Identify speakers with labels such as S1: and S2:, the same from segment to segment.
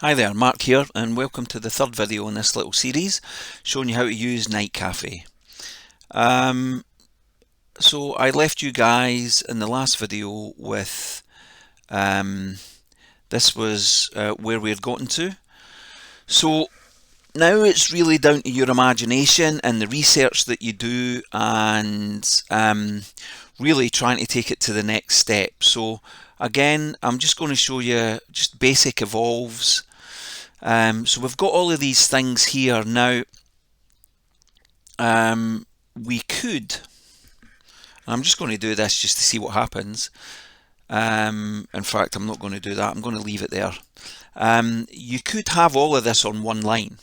S1: Hi there, Mark here, and welcome to the third video in this little series showing you how to use NightCafe. Um, so I left you guys in the last video with this was where we had gotten to. So now it's really down to your imagination and the research that you do and really trying to take it to the next step. So again, I'm just going to show you just basic evolves. So we've got all of these things here now. We could, I'm just going to do this just to see what happens. In fact, I'm not going to do that. I'm going to leave it there. You could have all of this on one line,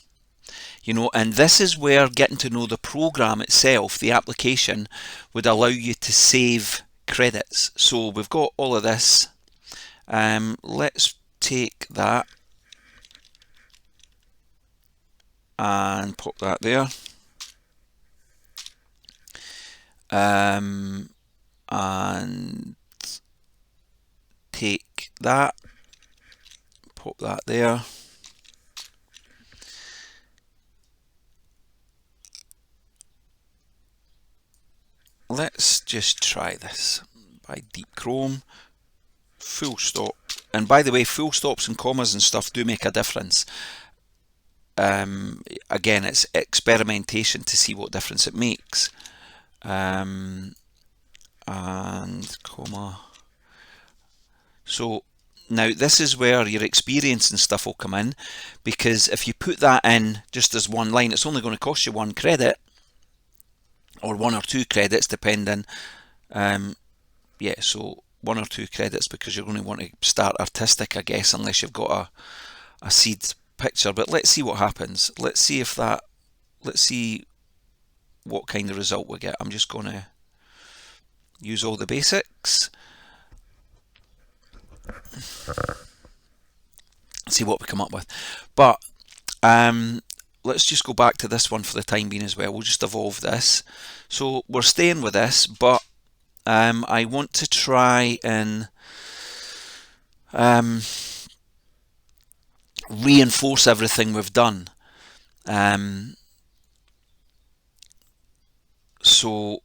S1: and this is where getting to know the program itself, the application, would allow you to save credits. So we've got all of this. Let's take that and pop that there. And take that, pop that there. Let's just try this by Deep Chrome, full stop. And by the way, full stops and commas and stuff do make a difference. Again, it's experimentation to see what difference it makes. And comma. So now this is where your experience and stuff will come in, because if you put that in just as one line, it's only going to cost you 1 credit or 1 or 2 credits depending. Yeah, so 1 or 2 credits because you're going to want to start artistic, I guess, unless you've got a seed picture. But let's see what happens. Let's see what kind of result we get. I'm just going to use all the basics. See what we come up with. But let's just go back to this one for the time being as well. We'll just evolve this. So we're staying with this, but I want to try and reinforce everything we've done. So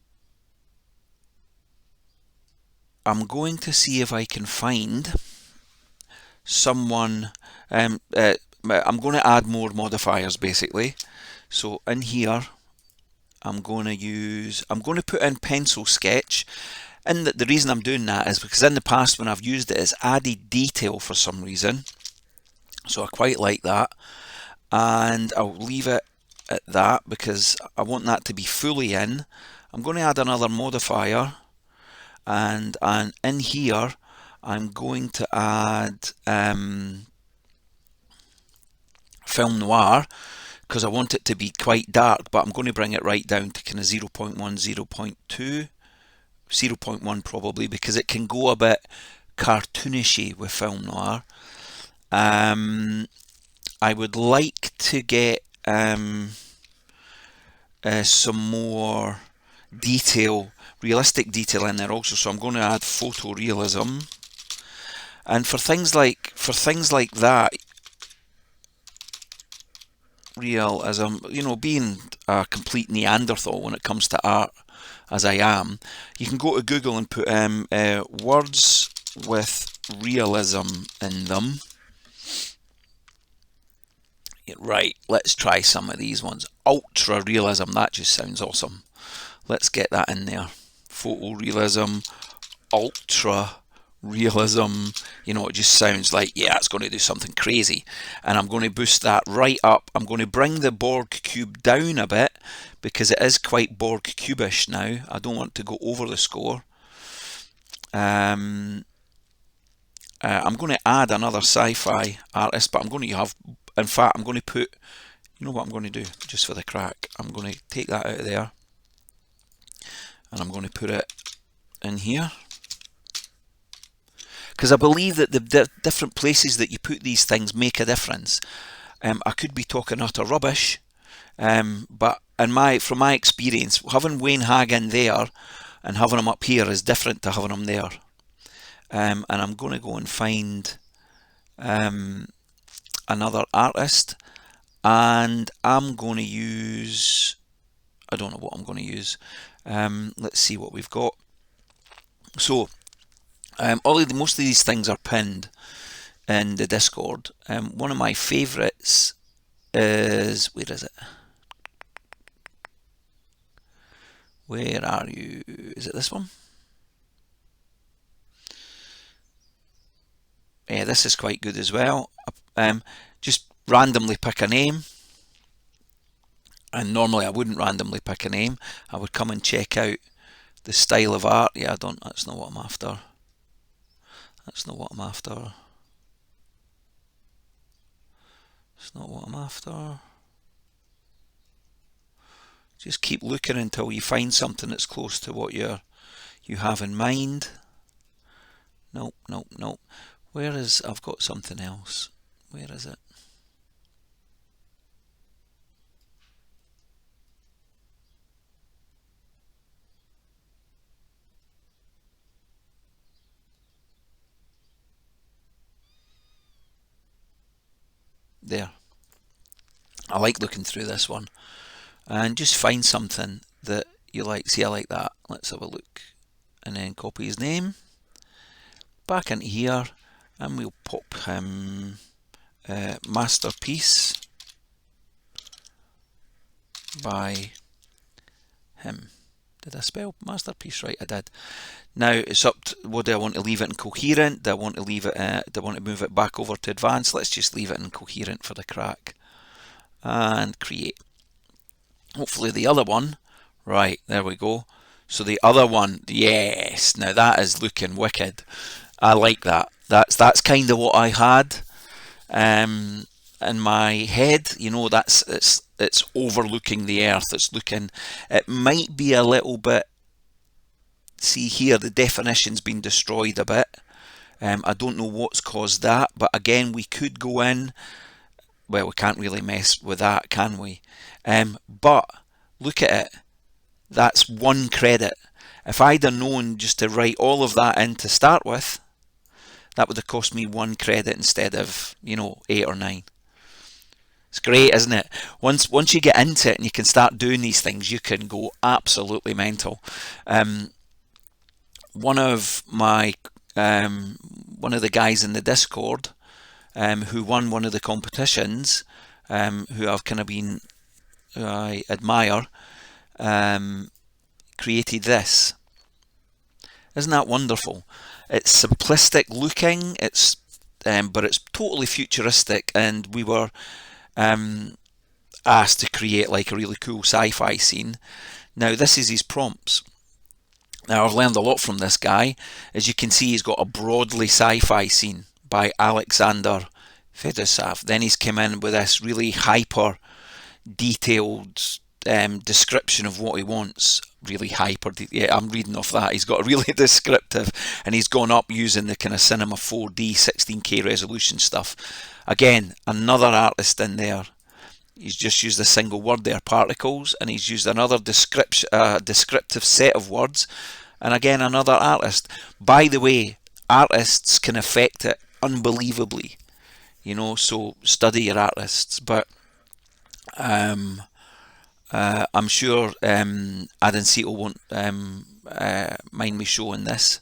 S1: I'm going to see if I can find someone. I'm going to add more modifiers basically. So in here, I'm going to put in pencil sketch. And the reason I'm doing that is because in the past when I've used it, it's added detail for some reason. So I quite like that. And I'll leave it at that because I want that to be fully in. I'm going to add another modifier, and in here I'm going to add film noir because I want it to be quite dark, but I'm going to bring it right down to kind of 0.1, 0.2, 0.1 probably, because it can go a bit cartoonishy with film noir. I would like to get some more detail, realistic detail in there also, so I'm going to add photorealism. And for things like that, realism, being a complete Neanderthal when it comes to art, as I am, you can go to Google and put words with realism in them. Right, let's try some of these ones. Ultra realism, that just sounds awesome. Let's get that in there. Photorealism, ultra realism, it just sounds like, yeah, it's going to do something crazy. And I'm going to boost that right up. I'm going to bring the Borg cube down a bit because it is quite Borg cubish now. I don't want to go over the score. I'm going to add another sci-fi artist, but I'm going to have, in fact, I'm going to put, what I'm going to do, just for the crack, I'm going to take that out of there, and I'm going to put it in here. Because I believe that the different places that you put these things make a difference. I could be talking utter rubbish, but from my experience, having Wayne Hagen there and having him up here is different to having him there. And I'm going to go and find another artist, and I'm going to use, I don't know what I'm going to use. Let's see what we've got. So most of these things are pinned in the Discord. One of my favourites is, where is it? Where are you? Is it this one? Yeah, this is quite good as well. Just randomly pick a name. And normally I wouldn't randomly pick a name. I would come and check out the style of art. Yeah, that's not what I'm after. That's not what I'm after. It's not what I'm after. Just keep looking until you find something that's close to what you have in mind. Nope, nope, nope. Where is, I've got something else. Where is it? There. I like looking through this one. And just find something that you like. See, I like that. Let's have a look. And then copy his name. Back into here. And we'll pop him Masterpiece by him. Did I spell masterpiece right? I did. Now it's up to, what do I want to leave it in coherent? Do I want to leave it? Do I want to move it back over to advanced? Let's just leave it in coherent for the crack. And create. Hopefully the other one. Right, there we go. So the other one, yes. Now that is looking wicked. I like that. That's kind of what I had in my head. You know, it's overlooking the earth. It's looking. It might be a little bit. See here, the definition's been destroyed a bit. I don't know what's caused that, but again, we could go in. Well, we can't really mess with that, can we? But look at it. That's 1 credit. If I'd have known just to write all of that in to start with, that would have cost me 1 credit instead of, 8 or 9. It's great, isn't it? Once you get into it and you can start doing these things, you can go absolutely mental. One of the guys in the Discord, who won one of the competitions, who I've kind of been, I admire, created this. Isn't that wonderful? It's simplistic looking, but it's totally futuristic, and we were asked to create like a really cool sci-fi scene. Now this is his prompts. Now I've learned a lot from this guy. As you can see, he's got a broadly sci-fi scene by Alexander Fedosov. Then he's come in with this really hyper detailed description of what he wants. Really hyper. Yeah, I'm reading off that. He's got a really descriptive, and he's gone up using the kind of Cinema 4D 16K resolution stuff. Again, another artist in there. He's just used a single word there, particles, and he's used another descriptive set of words, and again another artist. By the way, artists can affect it unbelievably, so study your artists. But I'm sure Adancito won't mind me showing this.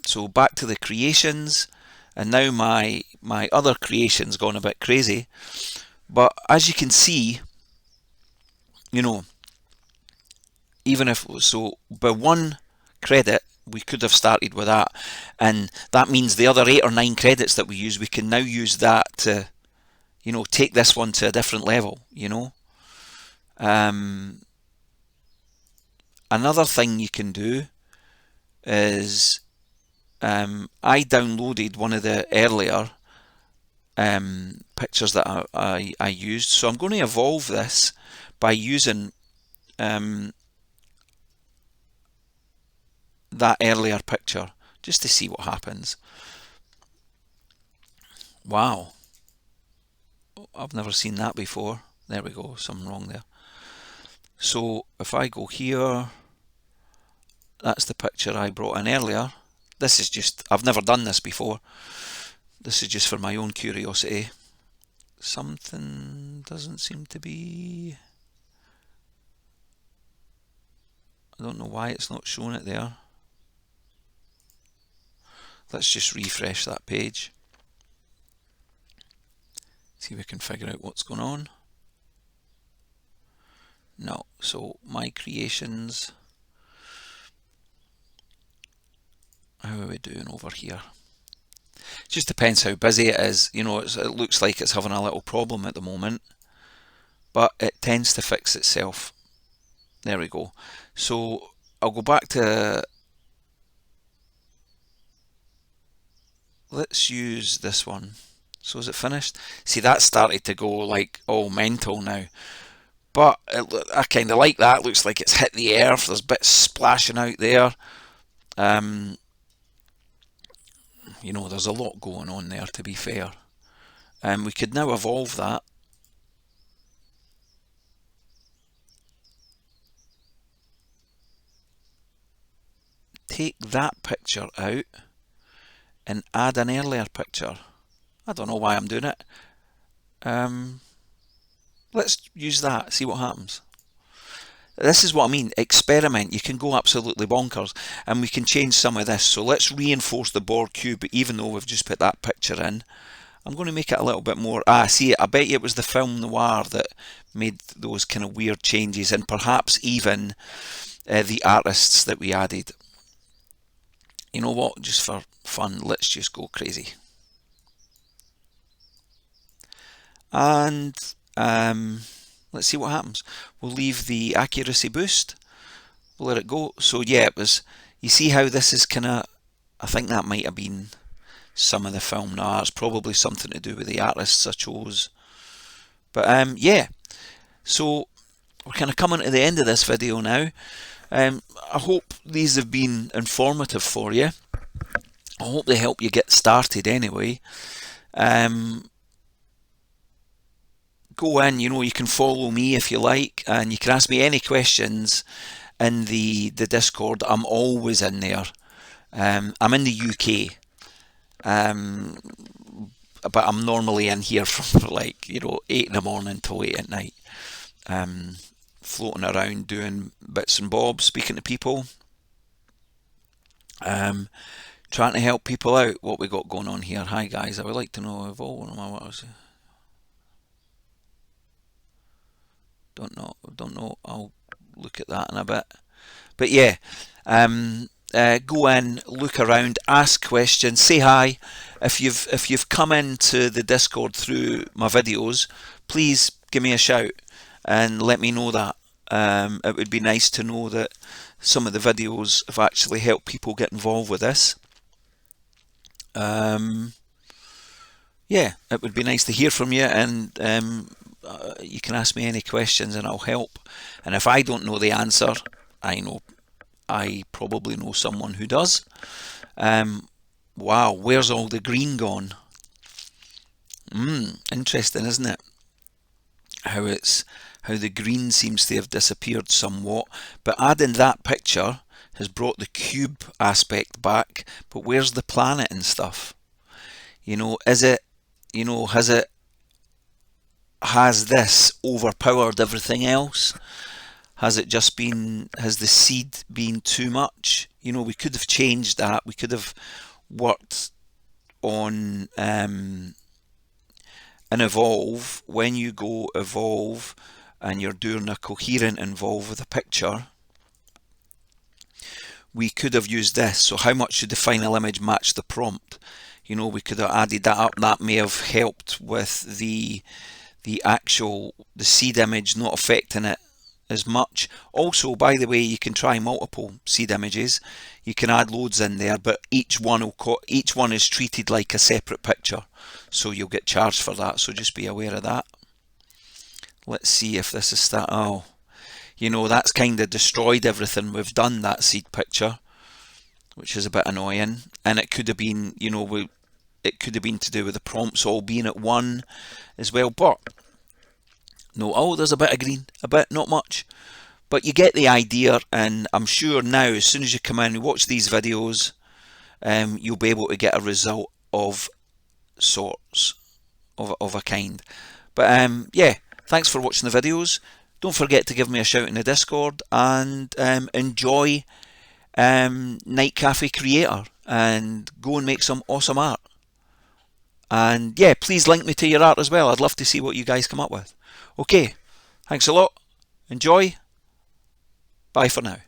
S1: So back to the creations, and now my other creation's gone a bit crazy. But as you can see, even if so, by 1 credit, we could have started with that, and that means the other 8 or 9 credits that we use, we can now use that to, take this one to a different level. Another thing you can do is, I downloaded one of the earlier pictures that I used, so I'm going to evolve this by using that earlier picture just to see what happens. Wow, I've never seen that before. There we go, something wrong there. So if I go here, that's the picture I brought in earlier. This is just, I've never done this before. This is just for my own curiosity. Something doesn't seem to be... I don't know why it's not showing it there. Let's just refresh that page. See if we can figure out what's going on. No, so my creations. How are we doing over here? It just depends how busy it is. You know, it looks like it's having a little problem at the moment, but it tends to fix itself. There we go. So I'll go back to... Let's use this one. So is it finished? See, that started to go like all mental now. But I kind of like that. It looks like it's hit the earth. There's bits splashing out there. You know, there's a lot going on there, to be fair. We could now evolve that. Take that picture out and add an earlier picture. I don't know why I'm doing it. Let's use that, see what happens. This is what I mean, experiment. You can go absolutely bonkers, and we can change some of this. So let's reinforce the board cube, even though we've just put that picture in. I'm going to make it a little bit more... see, I bet you it was the film noir that made those kind of weird changes, and perhaps even the artists that we added. You know what, just for fun, let's just go crazy. And let's see what happens. We'll leave the accuracy boost. We'll let it go. So yeah, it was... You see how this is kind of... I think that might have been some of the film noir. It's probably something to do with the artists I chose. But yeah. So we're kind of coming to the end of this video now. I hope these have been informative for you. I hope they help you get started anyway. Go in, you know, you can follow me if you like, and you can ask me any questions in the Discord. I'm always in there. I'm in the UK, but I'm normally in here from like, you know, 8 in the morning till 8 at night. Floating around doing bits and bobs, speaking to people, trying to help people out. What we got going on here? Hi guys, I would like to know if all one of my what don't know. I'll look at that in a bit. But yeah, go in, look around, ask questions, say hi. If you've come into the Discord through my videos, please give me a shout and let me know that. It would be nice to know that some of the videos have actually helped people get involved with this. Yeah, it would be nice to hear from you, and you can ask me any questions and I'll help. And if I don't know the answer, I probably know someone who does. Wow, where's all the green gone? Interesting, isn't it? How the green seems to have disappeared somewhat, but adding that picture has brought the cube aspect back. But where's the planet and stuff? You know, is it, you know, has this overpowered everything else? Has it just been, has the seed been too much? You know, we could have changed that. We could have worked on an evolve. When you go evolve and you're doing a coherent involve with a picture, we could have used this. So how much should the final image match the prompt? You know, we could have added that up. That may have helped with the seed image not affecting it as much. Also, by the way, you can try multiple seed images. You can add loads in there, but each one is treated like a separate picture, so you'll get charged for that. So just be aware of that. Let's see if this is that. Oh, you know, that's kind of destroyed everything we've done, that seed picture, which is a bit annoying. And it could have been, you know, it could have been to do with the prompts all being at 1 as well. But no, oh, there's a bit of green, a bit, not much. But you get the idea, and I'm sure now, as soon as you come in and watch these videos, you'll be able to get a result of sorts of a kind. But yeah, thanks for watching the videos. Don't forget to give me a shout in the Discord, and enjoy Night Cafe Creator and go and make some awesome art. And yeah, please link me to your art as well. I'd love to see what you guys come up with. Okay, thanks a lot. Enjoy. Bye for now.